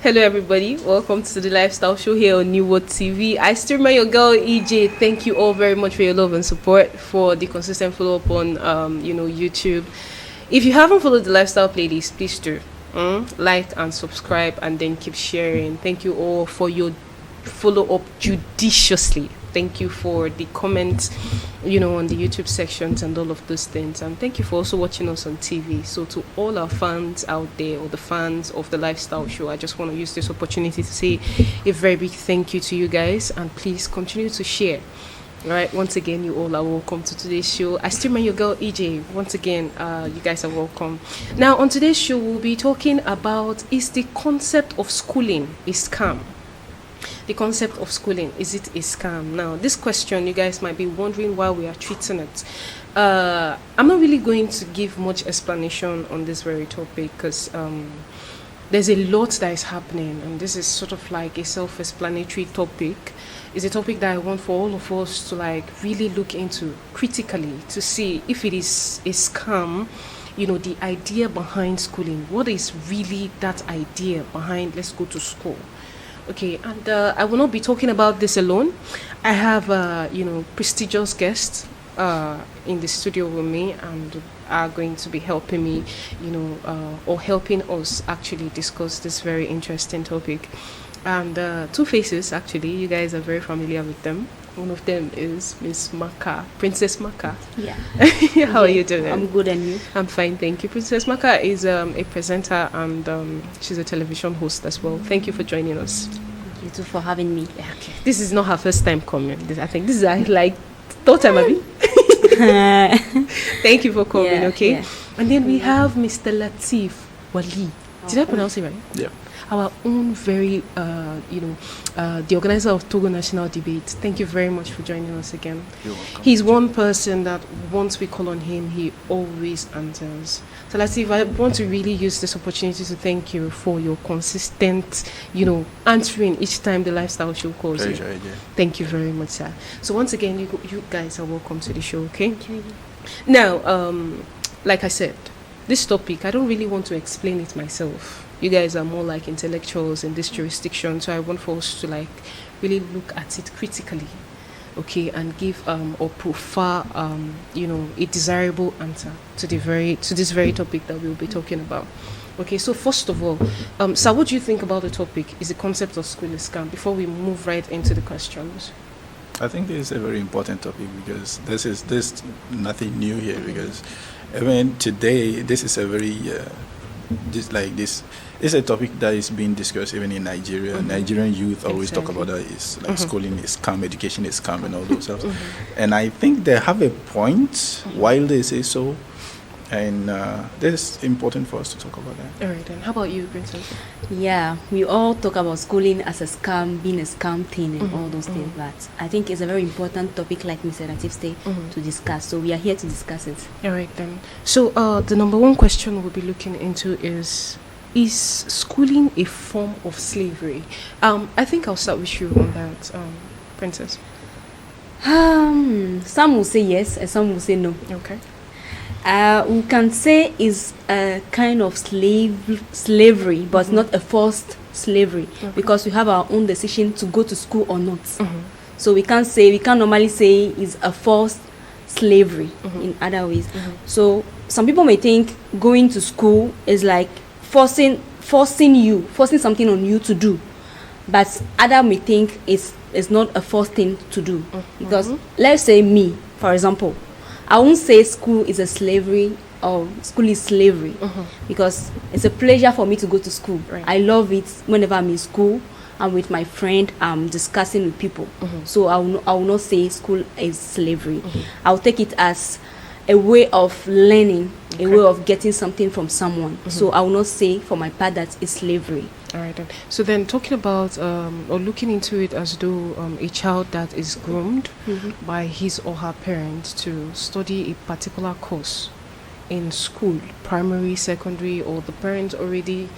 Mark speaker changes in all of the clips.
Speaker 1: Hello everybody, welcome to the Lifestyle Show here on New World TV. I still remember your girl EJ. Thank you all very much for your love and support, for the consistent follow-up on YouTube. If you haven't followed the Lifestyle playlist, please do. Like and subscribe and then keep sharing. Thank you all for your follow-up judiciously. Thank you for the comments, on the YouTube sections and all of those things. And thank you for also watching us on TV. So to all our fans out there, or the fans of the Lifestyle Show, I just want to use this opportunity to say a very big thank you to you guys. And please continue to share. All right, once again, you all are welcome to today's show. I still remember your girl EJ. Once again, you guys are welcome. Now, on today's show, we'll be talking about, is the concept of schooling a scam? The concept of schooling, is it a scam? Now, this question, you guys might be wondering why we are treating it. I'm not really going to give much explanation on this very topic because there's a lot that is happening, and this is sort of like a self-explanatory topic. It's a topic that I want for all of us to really look into critically to see if it is a scam. The idea behind schooling. What is really that idea behind let's go to school? Okay, and I will not be talking about this alone. I have, prestigious guests in the studio with me, and are going to be helping me, or helping us actually discuss this very interesting topic. And two faces, actually, you guys are very familiar with them. One of them is Miss Maka, Princess Maka.
Speaker 2: Yeah.
Speaker 1: How are you doing?
Speaker 2: I'm good, and you?
Speaker 1: I'm fine, thank you. Princess Maka is a presenter, and she's a television host as well. Thank you for joining us.
Speaker 2: Thank you too for having me.
Speaker 1: Yeah, okay. This is not her first time coming. I think this is third time, Abby. Thank you for coming, okay? Yeah. And then we have Mr. Latif Wali. Did I pronounce it right?
Speaker 3: Yeah.
Speaker 1: Our own very, the organizer of Togo National Debate. Thank you very much for joining us again.
Speaker 3: You're welcome.
Speaker 1: He's one person that once we call on him, he always answers. So let's see if I want to really use this opportunity to thank you for your consistent, answering each time the Lifestyle Show calls you.
Speaker 3: Yeah.
Speaker 1: Thank you very much, sir. So once again, you guys are welcome to the show, okay?
Speaker 2: Thank you.
Speaker 1: Now, like I said, this topic, I don't really want to explain it myself. You guys are more like intellectuals in this jurisdiction, so I want for us to really look at it critically, okay, and give or prefer a desirable answer to this very topic that we'll be talking about. Okay, so first of all, sir, what do you think about the topic? Is the concept of school a scam? Before we move right into the questions.
Speaker 3: I think this is a very important topic because there's nothing new here, because even today this is a very it's a topic that is being discussed even in Nigeria.
Speaker 1: Mm-hmm.
Speaker 3: Nigerian youth always talk about that. It's schooling is scam, education is scam, and all those stuff. And I think they have a point while they say so. And this is important for us to talk about that.
Speaker 1: All right, then. How about you, Princess?
Speaker 2: Yeah, we all talk about schooling as a scam, being a scam thing, and all those things. But I think it's a very important topic, like Mr. Latif said, to discuss. So we are here to discuss it.
Speaker 1: All right, then. So the number one question we'll be looking into is schooling a form of slavery? I think I'll start with you on that, Princess.
Speaker 2: Some will say yes, and some will say no.
Speaker 1: Okay.
Speaker 2: We can say is a kind of slavery, but not a forced slavery, because we have our own decision to go to school or not. So we can't normally say is a forced slavery in other ways. So some people may think going to school is like forcing something on you to do, but others may think it's not a forced thing to do. Because let's say me, for example, I won't say school is a slavery or school is slavery, because it's a pleasure for me to go to school. Right. I love it whenever I'm in school. I'm with my friend. I'm discussing with people. So I will not say school is slavery. I'll take it as a way of learning, a way of getting something from someone. So I will not say for my part that it's slavery.
Speaker 1: All right, then. So then talking about or looking into it as though a child that is groomed by his or her parents to study a particular course in school, primary, secondary, or the parents already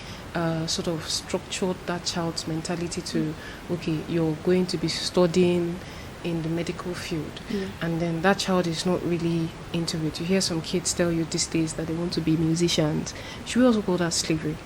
Speaker 1: sort of structured that child's mentality to, okay, you're going to be studying in the medical field, and then that child is not really into it. You hear some kids tell you these days that they want to be musicians. Should we also call that slavery?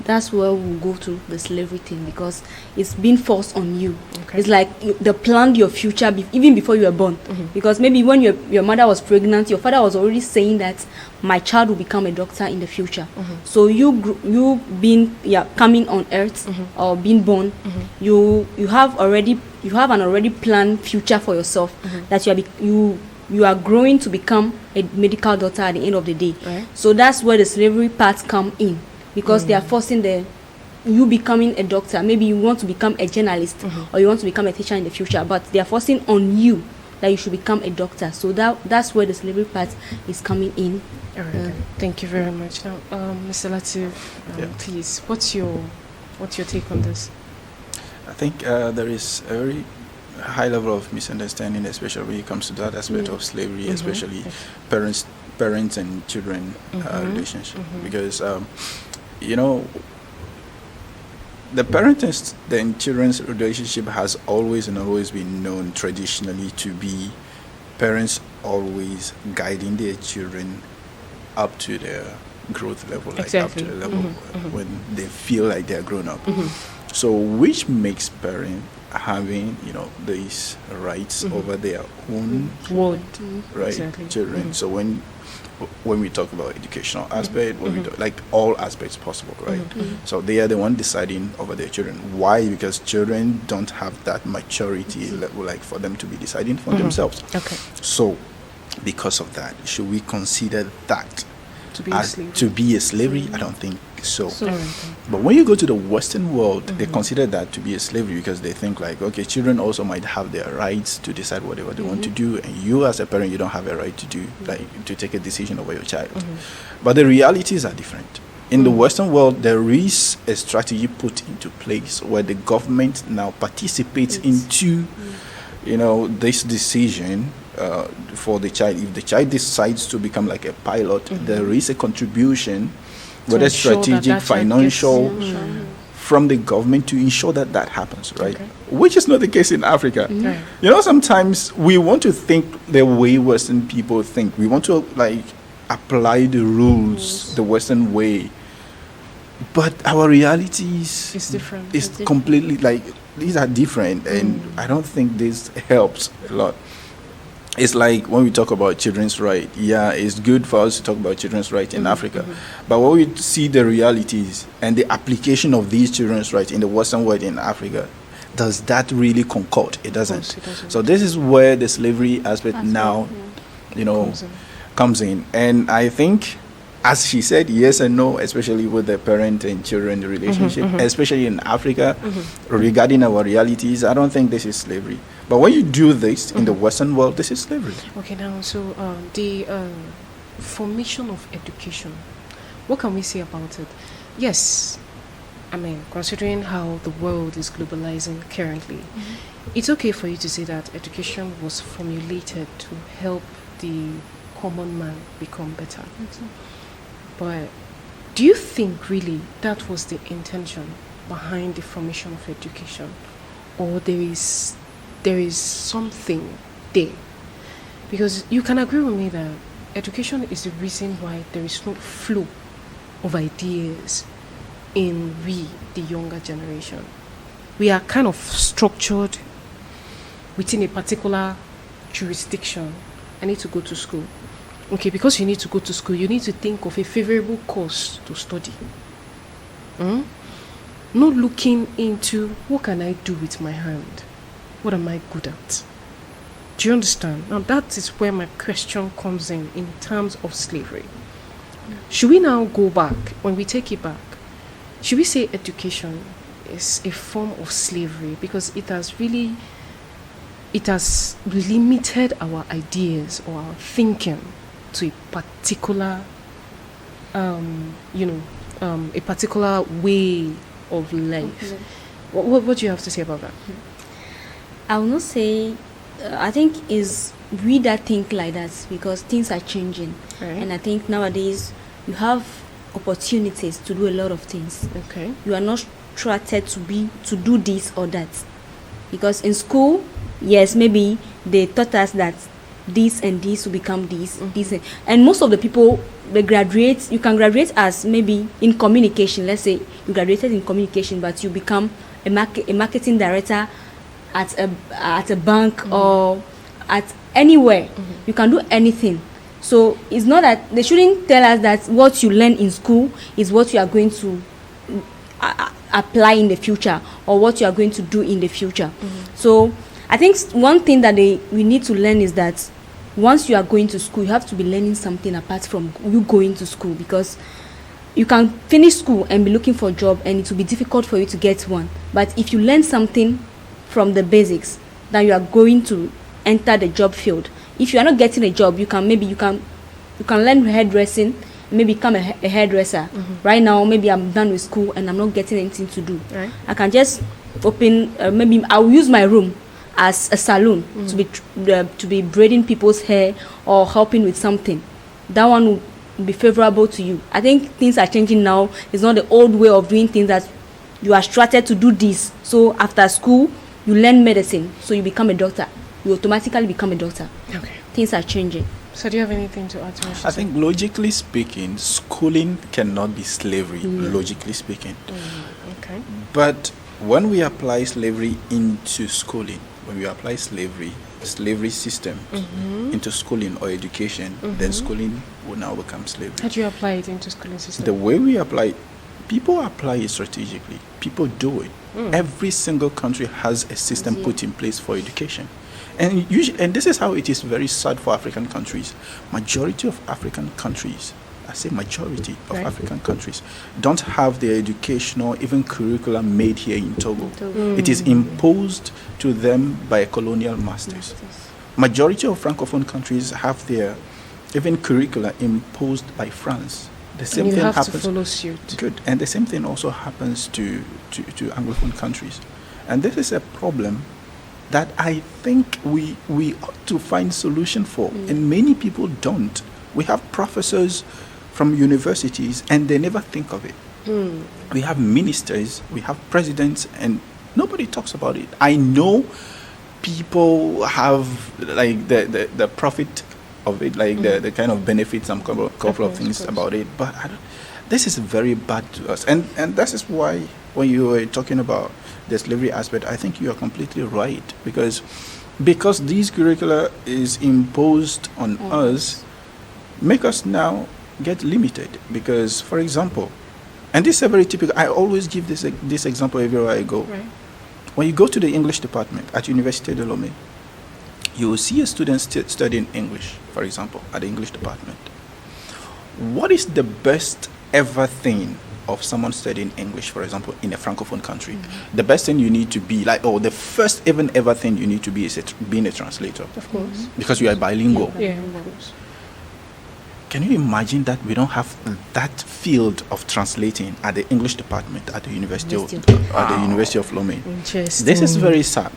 Speaker 2: that's where we'll go to the slavery thing, because it's being forced on you.
Speaker 1: Okay.
Speaker 2: It's like they planned your future even before you were born. Because maybe when your mother was pregnant, your father was already saying that my child will become a doctor in the future. So you being coming on earth or being born, you have an already planned future for yourself, that you are growing to become a medical doctor at the end of the day.
Speaker 1: Right.
Speaker 2: So that's where the slavery parts come in, because they are forcing you becoming a doctor. Maybe you want to become a journalist or you want to become a teacher in the future, but they are forcing on you that you should become a doctor. So that's where the slavery part is coming in.
Speaker 1: All right. Thank you very much. Now, Mr. Latif, please, what's your take on this?
Speaker 3: I think there is a very high level of misunderstanding, especially when it comes to that aspect of slavery, especially parents and children relationship, because the parent and children's relationship has always been known traditionally to be parents always guiding their children up to their growth level, like up to the level when they feel like they're grown up. So which makes parents having these rights over their own children. So when we talk about educational aspect, when we talk, like all aspects possible, right? So they are the one deciding over their children. Why? Because children don't have that maturity level, like for them to be deciding for themselves.
Speaker 1: Okay.
Speaker 3: So because of that, should we consider that
Speaker 1: to be
Speaker 3: a slavery? I don't think so. But when you go to the Western world, they consider that to be a slavery, because they think like, okay, children also might have their rights to decide whatever they want to do, and you as a parent, you don't have a right to do, like, to take a decision over your child. But the realities are different. In the Western world, there is a strategy put into place where the government now participates into this decision for the child. If the child decides to become like a pilot, there is a contribution, whether strategic, financial, from the government to ensure that happens, right? Which is not the case in Africa. Sometimes we want to think the way Western people think. We want to like apply the rules the Western way, but our realities
Speaker 1: is different.
Speaker 3: It's completely like these are different, and I don't think this helps a lot. It's like when we talk about children's rights, it's good for us to talk about children's rights in Africa. But when we see the realities and the application of these children's rights in the Western world in Africa, does that really concord? It doesn't. So this is where the slavery aspect comes in. And I think, as she said, yes and no, especially with the parent and children relationship, especially in Africa, regarding our realities, I don't think this is slavery. But when you do this in the Western world, this is slavery.
Speaker 1: Okay, now, so the formation of education, what can we say about it? Yes, I mean, considering how the world is globalizing currently, it's okay for you to say that education was formulated to help the common man become better. But do you think really that was the intention behind the formation of education, or there is something there? Because you can agree with me that education is the reason why there is no flow of ideas in the younger generation. We are kind of structured within a particular jurisdiction. I need to go to school. Okay, because you need to go to school, you need to think of a favorable course to study. Not looking into what can I do with my hand? What am I good at? Do you understand? Now that is where my question comes in terms of slavery. Should we now go back, when we take it back, should we say education is a form of slavery because it has limited our ideas or our thinking to a particular a particular way of life? What do you have to say about that?
Speaker 2: I will not say I think is we that think like that because things are changing, right. And I think nowadays you have opportunities to do a lot of things.
Speaker 1: Okay,
Speaker 2: you are not trusted to do this or that, because in school, yes, maybe they taught us that this and this to become this, this, and most of the people, they graduate. You can graduate as maybe in communication. Let's say you graduated in communication, but you become a marketing director at a bank or at anywhere. You can do anything. So it's not that they shouldn't tell us that what you learn in school is what you are going to apply in the future or what you are going to do in the future. So I think one thing that we need to learn is that once you are going to school, you have to be learning something apart from you going to school, because you can finish school and be looking for a job and it will be difficult for you to get one. But if you learn something from the basics, then you are going to enter the job field. If you are not getting a job, you can learn hairdressing, maybe become a hairdresser. Right now, maybe I'm done with school and I'm not getting anything to do. Right. I can just open, maybe I'll use my room as a salon to be braiding people's hair or helping with something. That one will be favorable to you. I think things are changing now. It's not the old way of doing things that you are started to do this. So after school, you learn medicine, so you become a doctor. You automatically become a doctor. Okay. Things are changing.
Speaker 1: So do you have anything to add to what
Speaker 3: I think logically speaking, schooling cannot be slavery, logically speaking.
Speaker 1: Okay.
Speaker 3: But when we apply slavery into schooling, when we apply slavery system into schooling or education, then schooling will now become slavery.
Speaker 1: How do you apply it into schooling system?
Speaker 3: The way we apply it, people apply it strategically. People do it. Every single country has a system put in place for education. And usually, and this is how it is very sad for African countries. Majority of African countries, I say majority of African countries, don't have their educational, even curriculum made here in Togo. It is imposed to them by colonial masters. Majority of Francophone countries have their even curricula imposed by France. The same
Speaker 1: and you
Speaker 3: thing
Speaker 1: have
Speaker 3: happens.
Speaker 1: To follow suit.
Speaker 3: Good, and the same thing also happens to Anglophone countries, and this is a problem that I think we ought to find solution for, and many people don't. We have professors from universities, and they never think of it. We have ministers, we have presidents, and nobody talks about it. I know people have like the profit of it, like the kind of benefits, some couple of things about it, but this is very bad to us, and that is why when you were talking about the slavery aspect, I think you are completely right, because these curricula is imposed on us, make us now get limited. Because, for example, and this is a very typical, I always give this example everywhere I go. Right. When you go to the English department at Université de Lomé, you will see a student studying English, for example, at the English department. What is the best ever thing of someone studying English, for example, in a Francophone country? The best thing you need to be, the first even ever thing you need to be is being a translator.
Speaker 1: Of course.
Speaker 3: Because you are bilingual.
Speaker 1: Yeah, of course.
Speaker 3: Can you imagine that we don't have that field of translating at the English department at the University of Lomé?
Speaker 1: Interesting.
Speaker 3: This is very sad,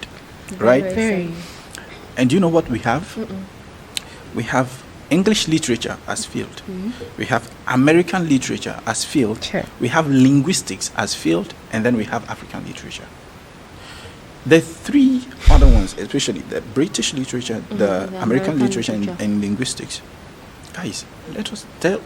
Speaker 3: right?
Speaker 1: Very.
Speaker 3: And do you know what we have? We have English literature as field. We have American literature as field.
Speaker 1: Sure.
Speaker 3: We have linguistics as field, and then we have African literature. The three other ones, especially the British literature, the American literature, and linguistics. Guys, let us tell.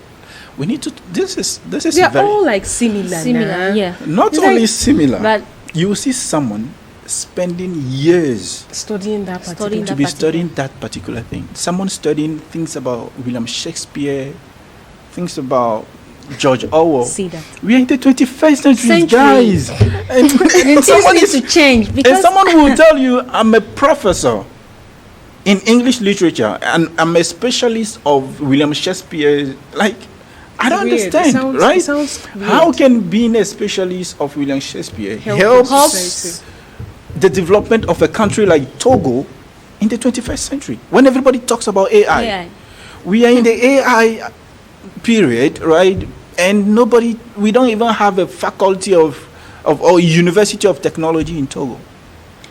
Speaker 3: We need to. This is.
Speaker 1: They are all like similar.
Speaker 2: Yeah.
Speaker 3: Not
Speaker 2: It's
Speaker 3: only
Speaker 2: like,
Speaker 3: similar,
Speaker 2: but
Speaker 3: you will see someone spending years
Speaker 1: studying that
Speaker 3: particular thing. Someone studying things about William Shakespeare, things about George Orwell.
Speaker 2: See that.
Speaker 3: We are in the 21st century, guys. And
Speaker 2: someone needs to change.
Speaker 3: And someone will tell you, I'm a professor in English literature and I'm a specialist of William Shakespeare. Like, I don't understand, right?
Speaker 1: It sounds weird.
Speaker 3: How can being a specialist of William Shakespeare helps the development of a country like Togo in the 21st century when everybody talks about AI? We are in the AI period, right? And we don't even have a faculty or University of Technology in Togo.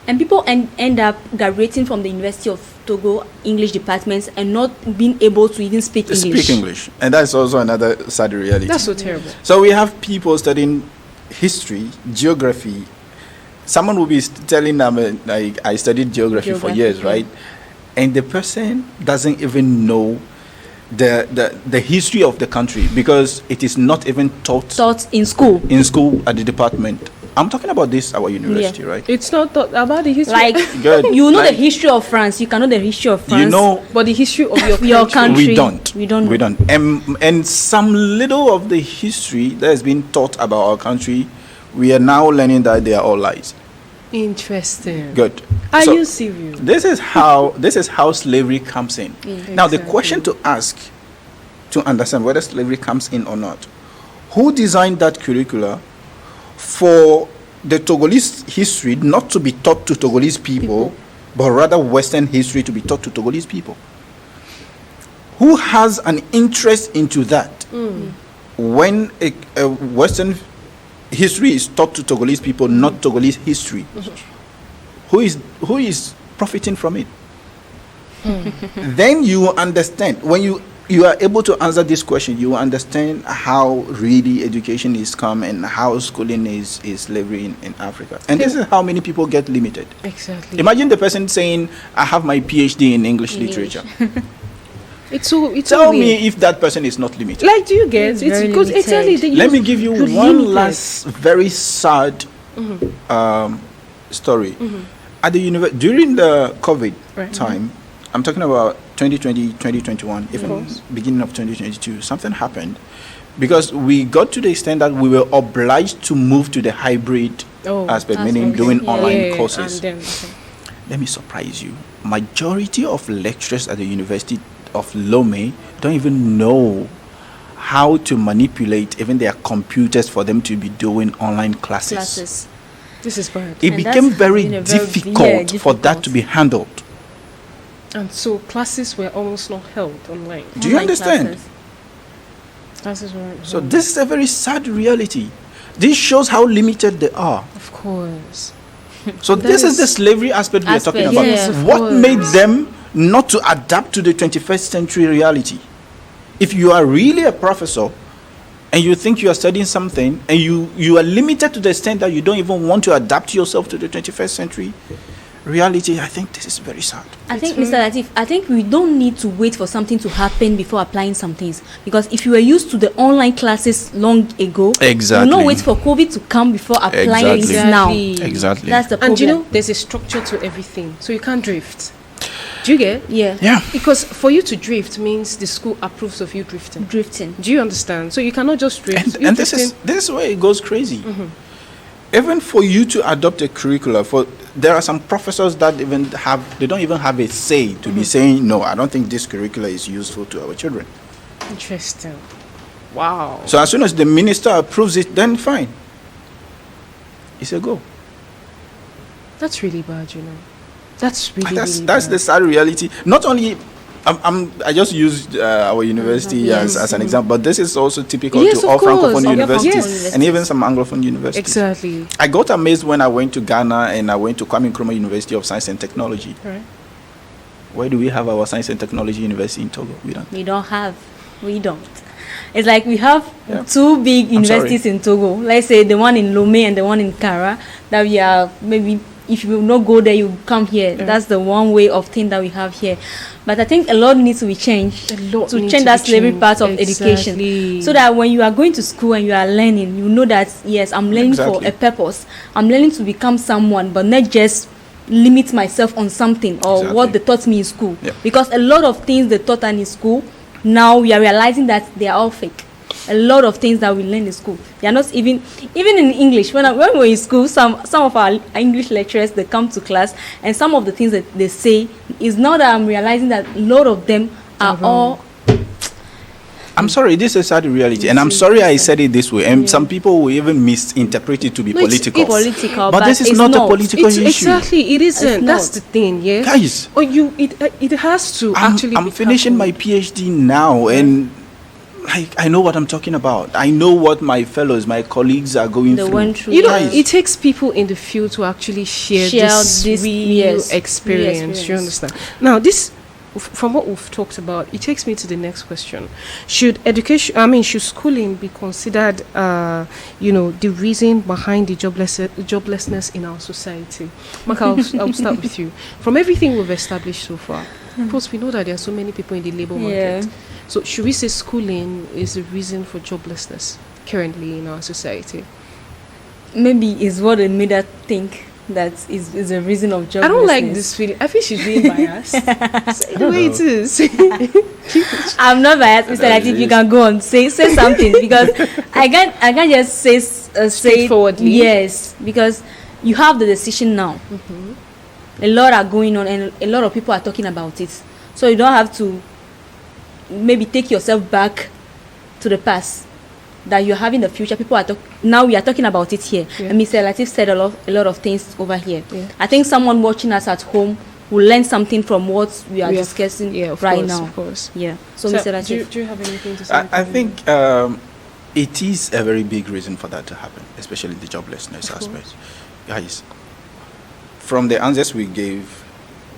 Speaker 2: And people end up graduating from the University of Togo English departments and not being able to even speak English.
Speaker 3: And that's also another sad reality.
Speaker 1: That's so terrible.
Speaker 3: So we have people studying history, geography. Someone will be telling them, I studied geography for years, right? and the person doesn't even know the history of the country because it is not even taught
Speaker 2: in school
Speaker 3: at the department. I'm talking about this our university, right?
Speaker 1: It's not taught about the history.
Speaker 2: Like
Speaker 3: Good.
Speaker 2: you know
Speaker 3: Like,
Speaker 2: the history of France, you can know the history of France.
Speaker 3: you know,
Speaker 1: but the history of
Speaker 2: your country.
Speaker 3: we don't.
Speaker 2: We don't.
Speaker 3: We don't. And some little of the history that has been taught about our country, we are now learning that they are all lies.
Speaker 1: Interesting.
Speaker 3: Good.
Speaker 1: Are
Speaker 3: So,
Speaker 1: you serious?
Speaker 3: This is how slavery comes in. Now the question to ask to understand whether slavery comes in or not, who designed that curricula for the Togolese history not to be taught to Togolese people, but rather Western history to be taught to Togolese people? Who has an interest into that? When a Western history is taught to Togolese people, not Togolese history, who is profiting from it? Then you understand. When you are able to answer this question, you understand how really education is come and how schooling is slavery in Africa. And this is how many people get limited.
Speaker 1: Exactly.
Speaker 3: Imagine the person saying, I have my PhD in English literature.
Speaker 1: It's so
Speaker 3: Tell
Speaker 1: weird.
Speaker 3: me if that person is not limited.
Speaker 1: Like, do you get
Speaker 2: It's
Speaker 1: it's
Speaker 2: very
Speaker 1: because
Speaker 2: limited.
Speaker 1: exactly they
Speaker 3: Let me
Speaker 1: use
Speaker 3: give you
Speaker 1: limited.
Speaker 3: one last very sad story. At the during the COVID time, I'm talking about 2020, 2021, even beginning of 2022, something happened because we got to the extent that we were obliged to move to the hybrid aspect, meaning doing online courses.
Speaker 1: And then,
Speaker 3: Let me surprise you. Majority of lecturers at the University of Lomé don't even know how to manipulate even their computers for them to be doing online classes.
Speaker 1: this is bad.
Speaker 3: It
Speaker 2: And
Speaker 3: became
Speaker 2: that's
Speaker 3: very
Speaker 2: been a very
Speaker 3: difficult for that
Speaker 2: difficult.
Speaker 3: to be handled.
Speaker 1: And so classes were almost not held online.
Speaker 3: Do you
Speaker 2: Online
Speaker 3: understand?
Speaker 2: classes.
Speaker 1: Classes were
Speaker 3: So this is a very sad reality. This shows how limited they are.
Speaker 1: of course.
Speaker 3: So this is the slavery aspect we are talking about.
Speaker 2: Yes,
Speaker 1: of
Speaker 3: What
Speaker 1: course.
Speaker 3: made them not to adapt to the 21st century reality? If you are really a professor and you think you are studying something and you are limited to the extent that you don't even want to adapt yourself to the 21st century reality, I think this is very sad.
Speaker 2: I think, Mr. Latif, I think we don't need to wait for something to happen before applying some things. Because if you were used to the online classes long ago,
Speaker 3: Exactly.
Speaker 2: you not wait for COVID to come before applying
Speaker 3: Exactly.
Speaker 2: it now.
Speaker 3: Exactly.
Speaker 2: That's the problem.
Speaker 1: And you know, there's a structure to everything, so you can't drift. Do you get?
Speaker 2: Yeah.
Speaker 3: Yeah.
Speaker 1: Because for you to drift means the school approves of you drifting.
Speaker 2: Drifting.
Speaker 1: Do you understand? So you cannot just drift. You
Speaker 3: And this
Speaker 1: drifting-
Speaker 3: is where it goes crazy. Even for you to adopt a curricula, there are some professors that they don't even have a say to be saying, no, I don't think this curricula is useful to our children.
Speaker 1: Interesting. Wow.
Speaker 3: So as soon as the minister approves it, then fine. It's a go.
Speaker 1: That's really bad, you know. That's really,
Speaker 3: That's
Speaker 1: really
Speaker 3: the
Speaker 1: bad.
Speaker 3: sad reality. Not only I just used our university as an example, but this is also typical
Speaker 1: Yes,
Speaker 3: to
Speaker 1: of
Speaker 3: all
Speaker 1: course.
Speaker 3: francophone
Speaker 1: Of
Speaker 3: universities
Speaker 1: yes.
Speaker 3: and even some anglophone universities.
Speaker 1: Exactly.
Speaker 3: I got amazed when I went to Ghana and I went to Kwame Nkrumah University of Science and Technology.
Speaker 1: Right.
Speaker 3: Where do we have our Science and Technology University in Togo? We don't.
Speaker 2: We don't. It's like we have
Speaker 3: Yeah.
Speaker 2: two big
Speaker 3: I'm
Speaker 2: universities
Speaker 3: sorry.
Speaker 2: in Togo. Let's say the one in Lomé and the one in Kara. That we are maybe if you will not go there, you come here.
Speaker 1: Yeah.
Speaker 2: That's the one way of thing that we have here. But I think a lot needs to be changed
Speaker 1: A lot
Speaker 2: to
Speaker 1: needs
Speaker 2: change
Speaker 1: to
Speaker 2: that
Speaker 1: be
Speaker 2: slavery
Speaker 1: changed.
Speaker 2: part of
Speaker 1: Exactly.
Speaker 2: education, so that when you are going to school and you are learning, you know that yes, I'm learning
Speaker 3: Exactly.
Speaker 2: for a purpose. I'm learning to become someone, but not just limit myself on something or
Speaker 3: Exactly.
Speaker 2: what they taught me in school.
Speaker 3: Yeah.
Speaker 2: Because a lot of things they taught us in school, now we are realizing that they are all fake. A lot of things that we learn in school, they are not even in English. When we were in school, some of our English lecturers, they come to class, and some of the things that they say is now that I'm realizing that a lot of them are all.
Speaker 3: I'm sorry, this is sad reality, and I'm sorry I said it this way. And some people will even misinterpret it to be
Speaker 1: No, it's
Speaker 3: political.
Speaker 2: Political,
Speaker 3: But this is
Speaker 2: it's
Speaker 3: not a political
Speaker 1: It's
Speaker 3: issue.
Speaker 1: exactly, it isn't. That's
Speaker 2: not.
Speaker 1: the thing, yeah.
Speaker 3: Guys,
Speaker 1: It has to actually.
Speaker 3: I'm
Speaker 1: be
Speaker 3: finishing my
Speaker 1: tackled.
Speaker 3: PhD now, and I know what I'm talking about. I know what my fellows, my colleagues are going
Speaker 2: They
Speaker 3: through.
Speaker 2: went through.
Speaker 1: You know,
Speaker 3: Guys.
Speaker 1: it takes people in the field to actually share this real
Speaker 2: yes,
Speaker 1: experience.
Speaker 2: real
Speaker 1: You
Speaker 2: experience.
Speaker 1: understand? Now, from what we've talked about, it takes me to the next question. Should schooling be considered, the reason behind the joblessness in our society? Mark, I'll start with you. From everything we've established so far, Plus, we know that there are so many people in the labor
Speaker 2: Yeah.
Speaker 1: market. So, should we say schooling is the reason for joblessness currently in our society?
Speaker 2: Maybe is what the media think that is a reason of joblessness.
Speaker 1: I don't like this feeling. I feel she's being biased. Say the way it is.
Speaker 2: I'm not biased, Mr. Latif. You can go on, say something, because I can't just say
Speaker 1: Straightforwardly.
Speaker 2: Yes, because you have the decision now. A lot are going on, and a lot of people are talking about it. So you don't have to maybe take yourself back to the past that you're having the future. People are now we are talking about it here,
Speaker 1: Yeah.
Speaker 2: and Mr. Latif said a lot of things over here.
Speaker 1: Yeah.
Speaker 2: I think someone watching us at home will learn something from what we are discussing right now.
Speaker 1: Of course.
Speaker 2: Yeah. So Mr. Latif,
Speaker 1: do you have anything to say?
Speaker 3: I think it is a very big reason for that to happen, especially the joblessness aspect. Guys, from the answers we gave,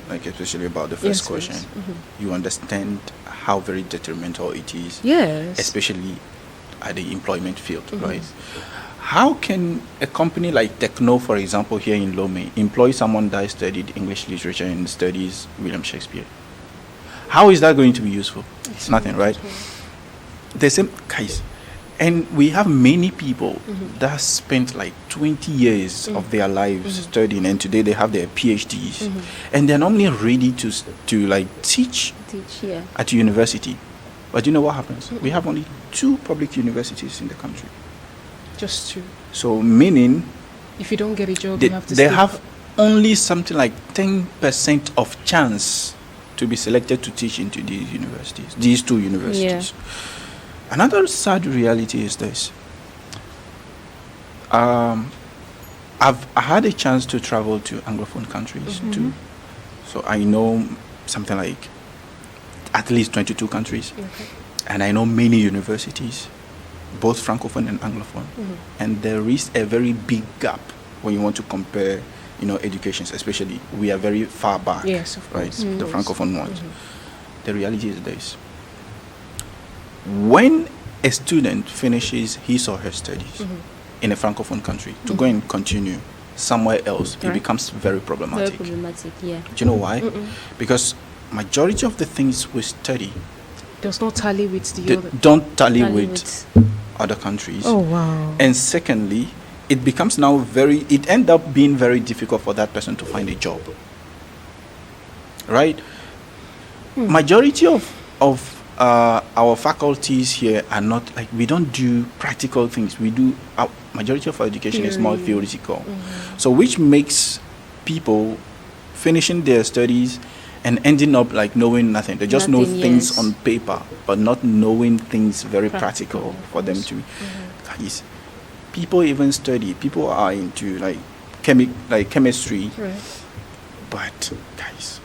Speaker 3: like especially about the first question, you understand how very detrimental it is,
Speaker 1: Yes.
Speaker 3: especially at the employment field, right? How can a company like Techno, for example, here in Lomé, employ someone that studied English literature and studies William Shakespeare? How is that going to be useful? It's nothing, right? The same, guys. And we have many people that spent like 20 years of their lives studying, and today they have their PhDs, and they're normally ready to like teach
Speaker 2: yeah.
Speaker 3: at university. But you know what happens? We have only 2 public universities in the country.
Speaker 1: Just two.
Speaker 3: So meaning
Speaker 1: If you don't get a job,
Speaker 3: they,
Speaker 1: you have to
Speaker 3: they
Speaker 1: stay
Speaker 3: have only something like 10% of chance to be selected to teach into these universities, these 2 universities. Another sad reality is this. I've had a chance to travel to Anglophone countries too. So I know something like at least 22 countries.
Speaker 1: Okay.
Speaker 3: And I know many universities, both Francophone and Anglophone. And there is a very big gap when you want to compare, educations, especially we are very far back.
Speaker 1: Yes, of course.
Speaker 3: Right? The Francophone ones. The reality is this. When a student finishes his or her studies in a Francophone country to go and continue somewhere else, it
Speaker 1: Right.
Speaker 3: becomes very problematic.
Speaker 2: Very problematic. Yeah.
Speaker 3: Do you know why? Because majority of the things we study
Speaker 1: does not tally with the
Speaker 3: they
Speaker 1: other.
Speaker 3: don't tally
Speaker 2: Tally
Speaker 3: with other countries.
Speaker 1: Oh wow.
Speaker 3: And secondly, it becomes now it ends up being very difficult for that person to find a job. Right? Majority of our faculties here are not like, we don't do practical things. We do, majority of our education is more theoretical. So which makes people finishing their studies and ending up like knowing nothing. They just know
Speaker 2: Nothing,
Speaker 3: things
Speaker 2: yes.
Speaker 3: on paper, but not knowing things very
Speaker 1: Practical,
Speaker 3: practical
Speaker 1: of
Speaker 3: for them
Speaker 1: course.
Speaker 3: to. Guys, people even study. People are into like chemistry,
Speaker 1: Right.
Speaker 3: but guys,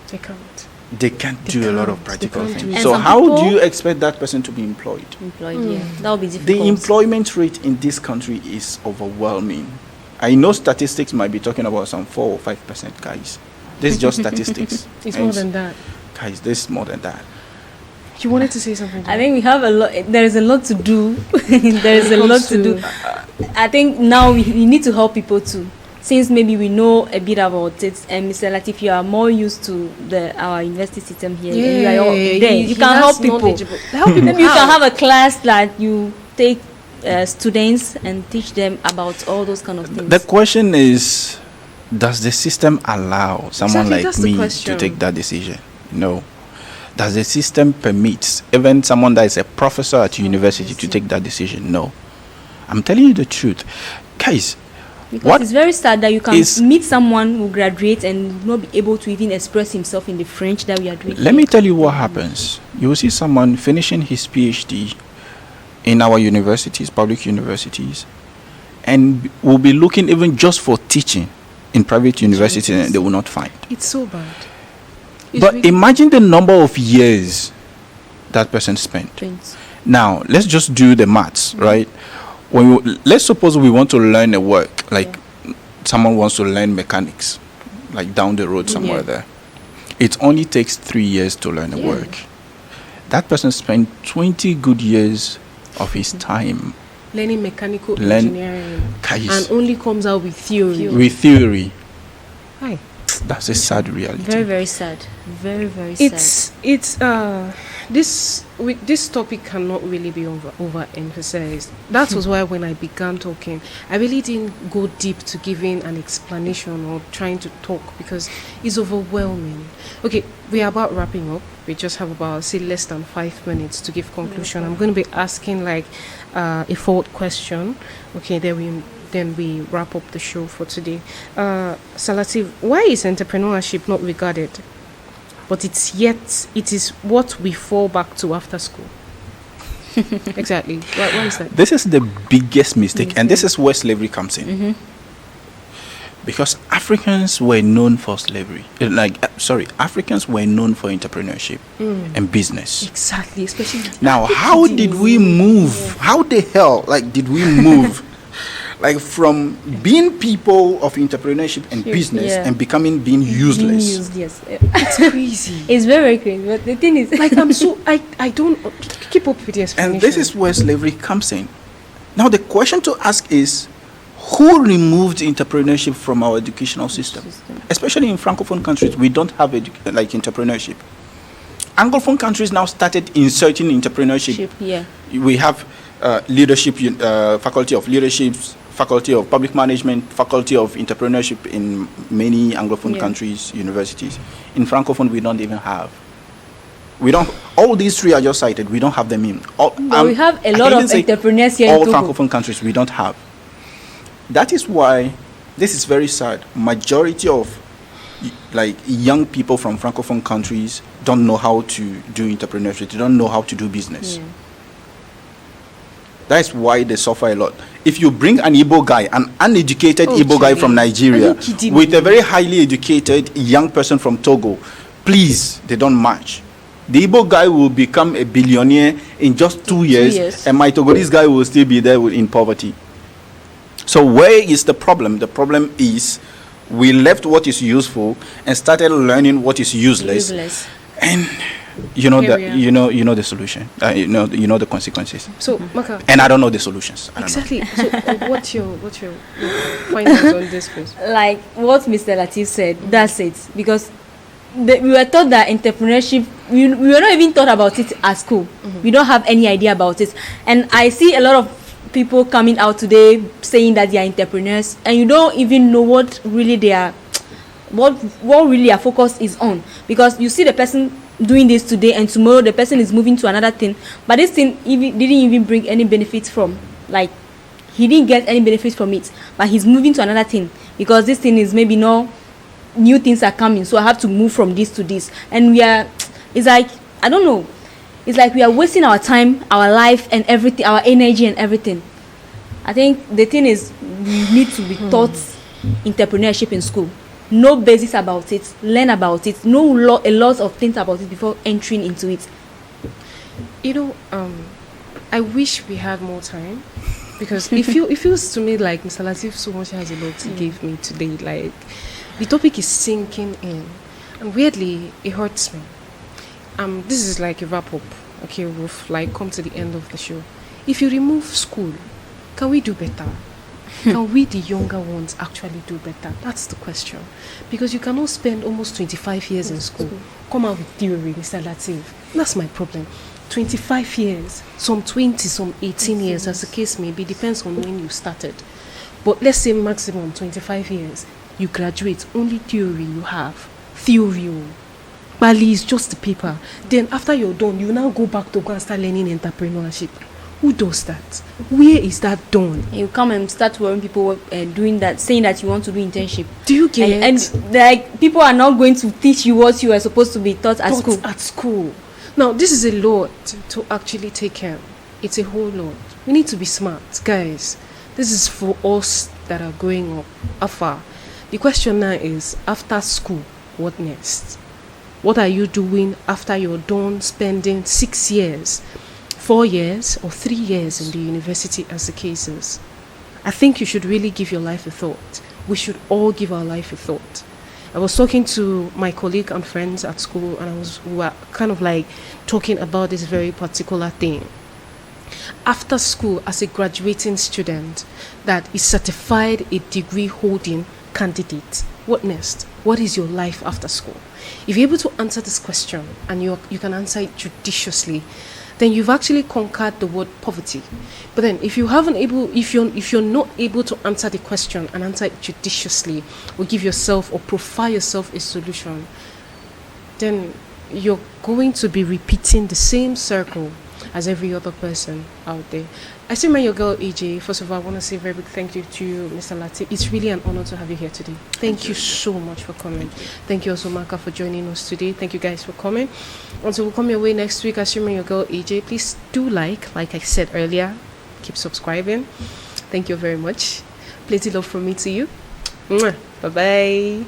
Speaker 1: They can't.
Speaker 3: they can't
Speaker 1: They
Speaker 3: do a lot
Speaker 1: can't.
Speaker 3: of practical
Speaker 1: They can't do
Speaker 3: things.
Speaker 1: it.
Speaker 3: So
Speaker 2: And some
Speaker 3: how do
Speaker 2: people-
Speaker 3: you expect that person to be employed?
Speaker 2: Employed. Yeah. That would be difficult.
Speaker 3: The employment rate in this country is overwhelming. I know statistics might be talking about some 4 or 5%, guys. This is just statistics.
Speaker 1: It's
Speaker 3: And
Speaker 1: more than that.
Speaker 3: Guys, this is more than that.
Speaker 1: You wanted to say something?
Speaker 2: I think we have a lot. There is a lot to do. There is a lot to do. I think now we need to help people too. Since maybe we know a bit about it, and Mr. Latif, you are more used to our university system here. and you are all there. You can help people.
Speaker 1: Help people.
Speaker 2: Maybe you can
Speaker 1: how?
Speaker 2: have a class that you take students and teach them about all those kind of things.
Speaker 3: The question is, does the system allow someone
Speaker 1: Exactly, that's
Speaker 3: like
Speaker 1: the
Speaker 3: me
Speaker 1: question.
Speaker 3: to take that decision? No. Does the system permit even someone that is a professor at university to take that decision? No. I'm telling you the truth. Guys,
Speaker 2: Because
Speaker 3: what
Speaker 2: it's very sad that you can
Speaker 3: is-
Speaker 2: meet someone who graduates and not be able to even express himself in the French that we are doing.
Speaker 3: let me tell you what happens. You will see someone finishing his PhD in our universities, public universities, and will be looking even just for teaching in private universities, and they will not find.
Speaker 1: It's so bad. It's
Speaker 3: But
Speaker 1: really-
Speaker 3: imagine the number of years that person spent.
Speaker 2: Friends.
Speaker 3: Now, let's just do the maths, right? Let's suppose we want to learn a work, like someone wants to learn mechanics, like down the road somewhere there. It only takes 3 years to learn a work. That person spent 20 good years of his time
Speaker 1: learning mechanical
Speaker 3: Learn-
Speaker 1: engineering
Speaker 3: Guys,
Speaker 1: and only comes out with theory.
Speaker 3: with theory.
Speaker 1: Hi.
Speaker 3: That's a sad reality.
Speaker 2: Very, very sad. Very, very sad.
Speaker 1: This topic cannot really be overemphasized. That was why when I began talking, I really didn't go deep to giving an explanation or trying to talk because it's overwhelming. Okay, we are about wrapping up. We just have about, say, less than 5 minutes to give conclusion. I'm going to be asking like a fourth question. Okay, then we wrap up the show for today. Salatif, why is entrepreneurship not regarded? But it is what we fall back to after school. Exactly. Why is that?
Speaker 3: This is the biggest mistake, and this is where slavery comes in. Because Africans were known for slavery. Africans were known for entrepreneurship and business.
Speaker 1: Exactly, especially
Speaker 3: now. How did we move? How the hell, did we move? From being people of entrepreneurship and business and being useless.
Speaker 2: Yes.
Speaker 1: It's crazy.
Speaker 2: It's very crazy. But the thing is,
Speaker 1: I don't keep up with the explanation.
Speaker 3: And this is where slavery comes in. Now the question to ask is, who removed entrepreneurship from our educational system? Especially in Francophone countries, we don't have entrepreneurship. Anglophone countries now started inserting entrepreneurship. We have leadership, faculty of leadership, faculty of public management, faculty of entrepreneurship in many Anglophone countries, universities. In Francophone, we don't even have. All these three I just cited, we don't have them in.
Speaker 2: We have a lot of entrepreneurs here in
Speaker 3: Togo.
Speaker 2: Togo.
Speaker 3: All Francophone countries, we don't have. That is why this is very sad. Majority of young people from Francophone countries don't know how to do entrepreneurship. They don't know how to do business. That's why they suffer a lot. If you bring an Igbo guy, an uneducated Igbo guy from Nigeria, with a very highly educated young person from Togo, please, they don't match. The Igbo guy will become a billionaire in just 2 years, and my Togolese guy will still be there in poverty. So where is the problem? The problem is we left what is useful and started learning what is useless. And you know the solution. You know the consequences.
Speaker 1: So, Maka,
Speaker 3: and I don't know the solutions.
Speaker 1: Exactly. So, what's your findings on this, please?
Speaker 2: Like what Mr. Latif said, that's it. Because we were taught that entrepreneurship, we were not even taught about it at school. We don't have any idea about it. And I see a lot of people coming out today saying that they are entrepreneurs, and you don't even know what really they are, what really their focus is on. Because you see the person doing this today, and tomorrow the person is moving to another thing, but this thing didn't even bring any benefits from, he didn't get any benefits from it, but he's moving to another thing because this thing is maybe no new things are coming, so I have to move from this to this. And it's like, I don't know, it's like we are wasting our time, our life and everything, our energy and everything. I think the thing is, we need to be taught entrepreneurship in school. Know basics about it, learn about it, know a lot of things about it before entering into it.
Speaker 1: I wish we had more time, because it feels to me like Mr. Latif so much has a lot to give me today. The topic is sinking in, and weirdly, it hurts me. This is like a wrap up. Okay, we've come to the end of the show. If you remove school, can we do better? Can we, the younger ones, actually do better? That's the question. Because you cannot spend almost 25 years in school, come out with theory, Mr. Latif. That's my problem. 25 years, some 20, some 18 years, as the case may be, depends on when you started. But let's say maximum 25 years, you graduate, only theory you have. Theory. Bali is just the paper. Then after you're done, you now go back to go and start learning entrepreneurship. Who does that? Where is that done?
Speaker 2: You come and start worrying people doing that, saying that you want to do internship.
Speaker 1: Do you get it?
Speaker 2: And people are not going to teach you what you are supposed to be taught at school.
Speaker 1: At school. Now, this is a lot to actually take care. It's a whole lot. We need to be smart, guys. This is for us that are growing up afar. The question now is, after school, what next? What are you doing after you're done spending 6 years? 4 years or 3 years in the university, as the case is? I think you should really give your life a thought. We should all give our life a thought. I was talking to my colleague and friends at school, and we were kind of talking about this very particular thing. After school, as a graduating student that is certified a degree holding candidate, what next? What is your life after school? If you're able to answer this question and you can answer it judiciously, then you've actually conquered the word poverty. But then if you're not able to answer the question and answer it judiciously, or give yourself or provide yourself a solution, then you're going to be repeating the same circle as every other person out there. I still remember your girl EJ. First of all, I want to say a very big thank you to you, Mr. Latif. It's really an honor to have you here today. Thank you so much for coming. Thank you also, Maka, for joining us today. Thank you guys for coming. Also, we'll come your way next week. I still remember your girl EJ. Please do like I said earlier, keep subscribing. Thank you very much. Plenty love from me to you. Bye bye.